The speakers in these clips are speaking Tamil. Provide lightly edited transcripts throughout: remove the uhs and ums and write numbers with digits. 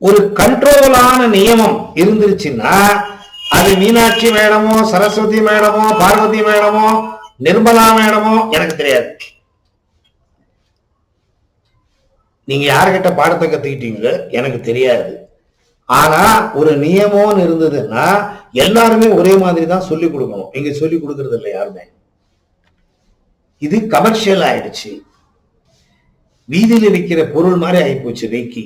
ஒரு கண்ட்ரோலான நியமம் இருந்துருச்சுன்னா அது மீனாட்சி மேடமோ, சரஸ்வதி மேடமோ, பார்வதி மேடமோ, நிர்மலா மேடமோ எனக்கு தெரியாது. நீங்க யாருக்கிட்ட பாடத்தை கத்துக்கிட்டீங்களோ எனக்கு தெரியாது. ஆனா ஒரு நியமம்னு இருந்ததுன்னா எல்லாருமே ஒரே மாதிரி தான் சொல்லிக் கொடுக்கணும். இங்க சொல்லிக் கொடுக்கறது இல்லை யாருமே. இது கமர்ஷியல் ஆயிடுச்சு. வீதியில விற்கிற பொருள் மாதிரி ஆயிப்போச்சு ரேக்கி.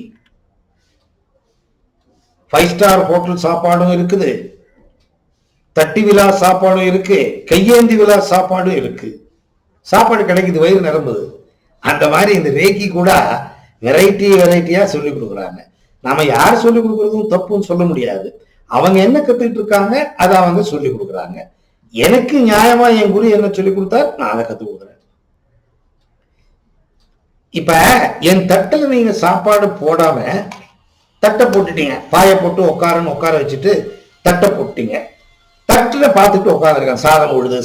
5 ஸ்டார் ஹோட்டல் சாப்பாடும் இருக்குது, தட்டி விழா சாப்பாடும் இருக்கு, கையேந்தி விழா சாப்பாடும் இருக்கு. சாப்பாடு கிடைக்குது, வயிறு நிரம்புது. அந்த மாதிரி இந்த ரேக்கி கூட வெரைட்டியா சொல்லி கொடுக்குறாங்க. நாம யார் சொல்லி கொடுக்கறதும் தப்புன்னு சொல்ல முடியாது. அவங்க என்ன கத்துக்கிட்டு இருக்காங்க அதை அவங்க சொல்லி கொடுக்குறாங்க. எனக்கு நியாயமா என் குரு என்ன சொல்லி கொடுத்தா நான் அதை கத்து கொடுக்குறேன். இப்ப என் தட்டுல நீங்க சாப்பாடு போடாம தட்டை போட்டுட்டீங்க, பாயை போட்டு உட்கார வச்சுட்டு தட்டை போட்டீங்க. தட்டுல பார்த்துட்டு உட்காந்துருக்கேன், சாதம் உழுது.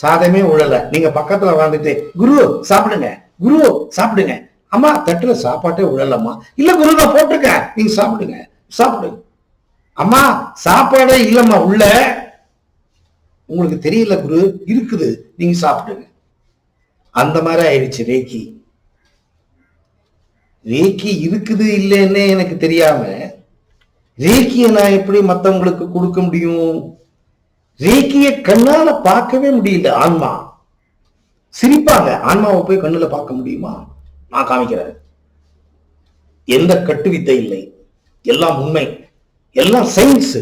சாதமே உழல. நீங்க பக்கத்துல வாழ்ந்துட்டு குரு சாப்பிடுங்க, குரு சாப்பிடுங்க. அம்மா தட்டுல சாப்பாட்டே உழலம்மா. இல்ல குரு நான் போட்டிருக்கேன், நீங்க சாப்பிடுங்க. அம்மா சாப்பாடே இல்லம்மா உள்ள. உங்களுக்கு தெரியல குரு, இருக்குது, நீங்க சாப்பிடுங்க. அந்த மாதிரி ஆயிடுச்சு ரேக்கி. ரேக்கி இருக்குது இல்லைன்னு எனக்கு தெரியாம ரேக்கிய நான் எப்படி மத்தவங்களுக்கு கொடுக்க முடியும்? ரேக்கிய கண்ணால பார்க்கவே முடியல. ஆன்மா சிரிப்பாங்க, ஆன்மாவை போய் கண்ணுல பார்க்க முடியுமா? நான் காமிக்கிறேன். எந்த கட்டுவித்தை இல்லை, எல்லாம் உண்மை, எல்லாம் சயின்ஸ்.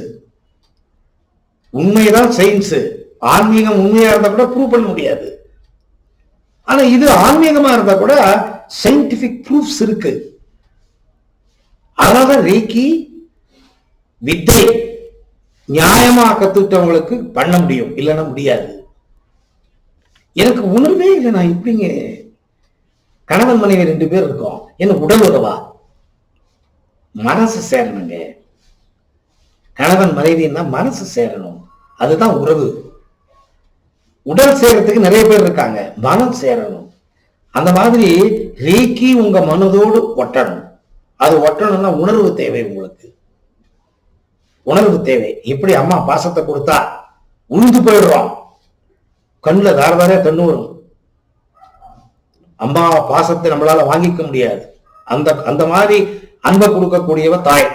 உண்மைதான் சயின்ஸ். ஆன்மீகம் உண்மையா இருந்தா கூட ப்ரூவ் பண்ண முடியாது. ஆனா இது ஆன்மீகமா இருந்தா கூட சயின்டிபிக் ப்ரூஃப்ஸ் இருக்கு. அதனால ரேக்கி வித்தை நியாயமா கத்துக்கிட்டவங்களுக்கு பண்ண முடியும், இல்லைன்னா முடியாது. எனக்கு உணர்வே இல்லை. நான் இப்படிங்க கணவன் மனைவி 2 பேர் இருக்கோம், என்ன உடல் உறவா? மனசு சேரணுங்க. கணவன் மனைவின்னா மனசு சேரணும், அதுதான் உறவு. உடல் சேரத்துக்கு நிறைய பேர் இருக்காங்க, மனம் சேரணும். அந்த மாதிரி ரேக்கி உங்க மனதோடு ஒட்டணும். அது ஒட்டணும்னா உணர்வு தேவை. உங்களுக்கு உணர்வு தேவை. எப்படி அம்மா பாசத்தை கொடுத்தா உழுந்து போயிடுறோம், கண்ணுல தாரதாரே கண்ணு வரும். அம்மா பாசத்தை நம்மளால வாங்கிக்க முடியாது. அந்த மாதிரி அன்பை கொடுக்கக்கூடியவ தாய்.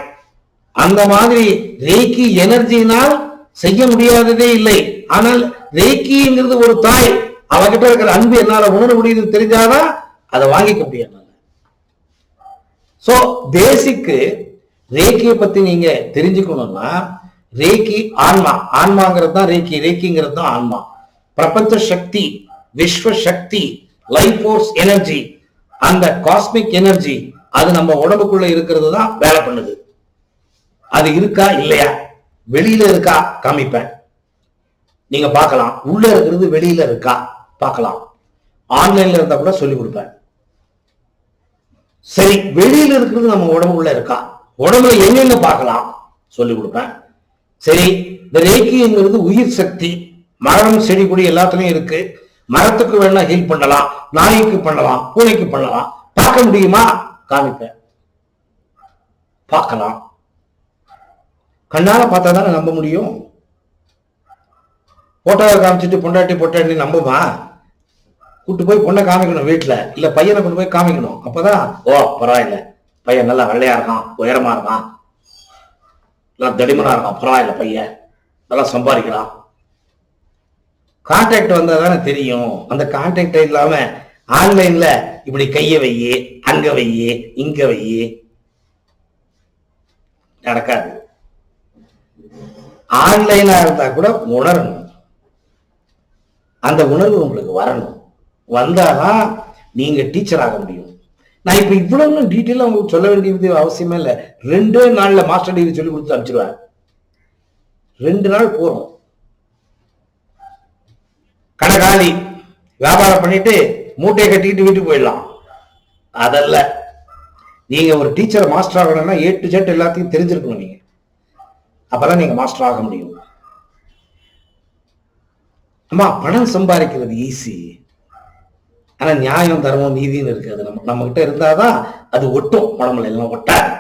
அந்த மாதிரி ரேக்கி எனர்ஜினால் செய்ய முடியாததே இல்லை. ஆனால் ரேக்கிங்கிறது ஒரு தாய். அவகிட்ட இருக்கிற அன்பு என்னால உணர முடியுதுன்னு தெரிஞ்சாதான் அதை வாங்கிக்க முடியாது. சோ பேசிக்கு ரேக்கியை பத்தி நீங்க தெரிஞ்சுக்கணும்னா, ரேக்கி ஆன்மா, ஆன்மாங்கிறது தான் ரேக்கி, ரேக்கிங்கிறது தான் ஆன்மா. பிரபஞ்ச சக்தி, விஸ்வ சக்தி, லைஃப் ஃபோர்ஸ் எனர்ஜி, அந்த காஸ்மிக் எனர்ஜி அது நம்ம உடம்புக்குள்ள இருக்கிறது தான் வேலை பண்ணுது. அது இருக்கா இல்லையா, வெளியில இருக்கா காமிப்பேன், நீங்க பார்க்கலாம். உள்ள இருக்கிறது வெளியில இருக்கா பார்க்கலாம். ஆன்லைன்ல இருந்தா கூட சொல்லி கொடுப்பேன். சரி, வெளியில இருக்கிறது நம்ம உடம்புக்குள்ள இருக்கா, உடம்புல எங்கெங்க பார்க்கலாம் சொல்லி கொடுப்பேன். சரி, இந்த ரேக்கிங்கிறது உயிர் சக்தி, மரம் செடி கொடி எல்லாத்துலயும் இருக்கு. மரத்துக்கு வேணா ஹீல் பண்ணலாம், நாய்க்கு பண்ணலாம், பூனைக்கு பண்ணலாம். பார்க்க முடியுமா காமிப்பேன், பார்க்கலாம். கண்ணால பார்த்தா தானே நம்ப முடியும். போட்டோவை காமிச்சிட்டு பொண்டாட்டி நம்புமா? கூட்டு போய் பொண்ணை காமிக்கணும் வீட்டுல, இல்ல பையனை கொண்டு போய் காமிக்கணும். அப்பதான் ஓ பரவாயில்ல, பையன் நல்லா வெள்ளையா இருக்கான், உயரமா இருக்கான், நல்லா தடிமனா இருக்கான், பரவாயில்ல பையன் நல்லா சம்பாதிக்கலாம். கான்டாக்ட் வந்தா தானே தெரியும். அந்த கான்டாக்ட் இல்லாம ஆன்லைன்ல இப்படி கைய வையே, அங்க வையே, இங்க வையே நடக்காது. ஆன்லைனா இருந்தா கூட உணரணும், அந்த உணர்வு உங்களுக்கு வரணும். வந்தாதான் நீங்க டீச்சர் ஆக முடியும். நான் இப்ப இவ்வளவு டீட்டெயிலா உங்களுக்கு சொல்ல வேண்டியது அவசியமே இல்லை. 2 நாள்ல மாஸ்டர் டிகிரி சொல்லி கொடுத்து அனுப்பிச்சிருவேன். 2 நாள் போறோம். கடைக்காலி வியாபாரம் பண்ணிட்டு மூட்டையை கட்டிக்கிட்டு வீட்டுக்கு போயிடலாம். அதல்ல, நீங்க ஒரு டீச்சர் மாஸ்டர் ஆகணும்னா A to Z எல்லாத்தையும் தெரிஞ்சிருக்கணும். நீங்க அப்பதான் நீங்க மாஸ்டர் ஆக முடியும். அம்மா பணம் சம்பாதிக்கிறது ஈஸி, ஆனா நியாயம், தர்மம், நீதினு இருக்கு. அது நம்ம கிட்ட இருந்தாதான் அது ஒட்டும், உடம்புல எல்லாம் ஒட்டாது.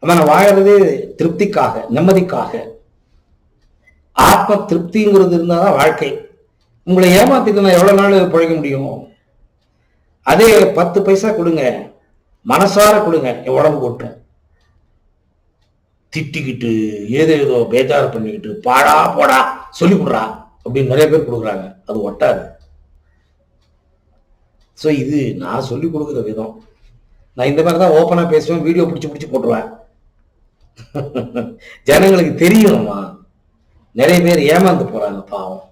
நம்ம வாழறது திருப்திக்காக, நிம்மதிக்காக. ஆத்ம திருப்திங்கிறது இருந்தாதான் வாழ்க்கை. உங்களை ஏமாத்திட்டு நான் எவ்வளவு நாள் பிழைக்க முடியும்? அதே 10 பைசா கொடுங்க, மனசார கொடுங்க, என் உடம்பு கொட்டும். திட்டிக்கிட்டு ஏதோ பேஜார் பண்ணிக்கிட்டு பாடா போடா சொல்லி கொடுறா அப்படின்னு நிறைய பேர் கொடுக்குறாங்க, அது ஒட்டாது. ஸோ இது நான் சொல்லி கொடுக்குற விதம். நான் இந்த மாதிரி தான் ஓப்பனா பேசுவேன், வீடியோ பிடிச்சி போட்டுருவேன். ஜனங்களுக்கு தெரியணுமா? நிறைய பேர் ஏமாந்து போறாங்க பாவம்.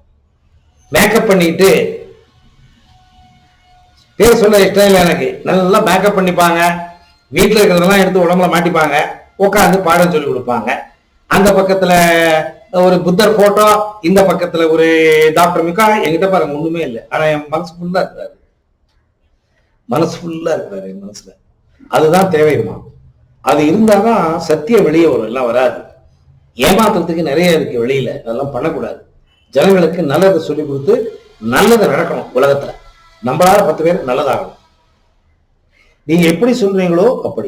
மேக்கப் பண்ணிட்டு பேர் சொல்ல இஷ்டம் இல்லை எனக்கு. நல்லா மேக்கப் பண்ணிப்பாங்க, வீட்டில் இருக்கிறதெல்லாம் எடுத்து உடம்புல மாட்டிப்பாங்க, உட்காந்து பாடம் சொல்லி கொடுப்பாங்க. அந்த பக்கத்துல ஒரு புத்தர் போட்டோ, இந்த பக்கத்துல ஒரு டாக்டர் மிக்கா. என்கிட்ட பாருங்க ஒண்ணுமே இல்லை, ஆனா என் மனசு ஃபுல்லா இருக்கிறாரு, என் மனசுல. அதுதான் தேவையுமா? அது இருந்தாதான் சத்தியம் வெளியே வரும், எல்லாம் வராது. ஏமாத்துறதுக்கு நிறைய இருக்கு வெளியில, அதெல்லாம் பண்ணக்கூடாது. ஜனங்களுக்கு நல்லதை சொல்லி கொடுத்து நல்லதை நடக்கணும் உலகத்துல. நம்மளால 10 பேர் நல்லதாகணும். நீங்க எப்படி சொல்றீங்களோ அப்படி.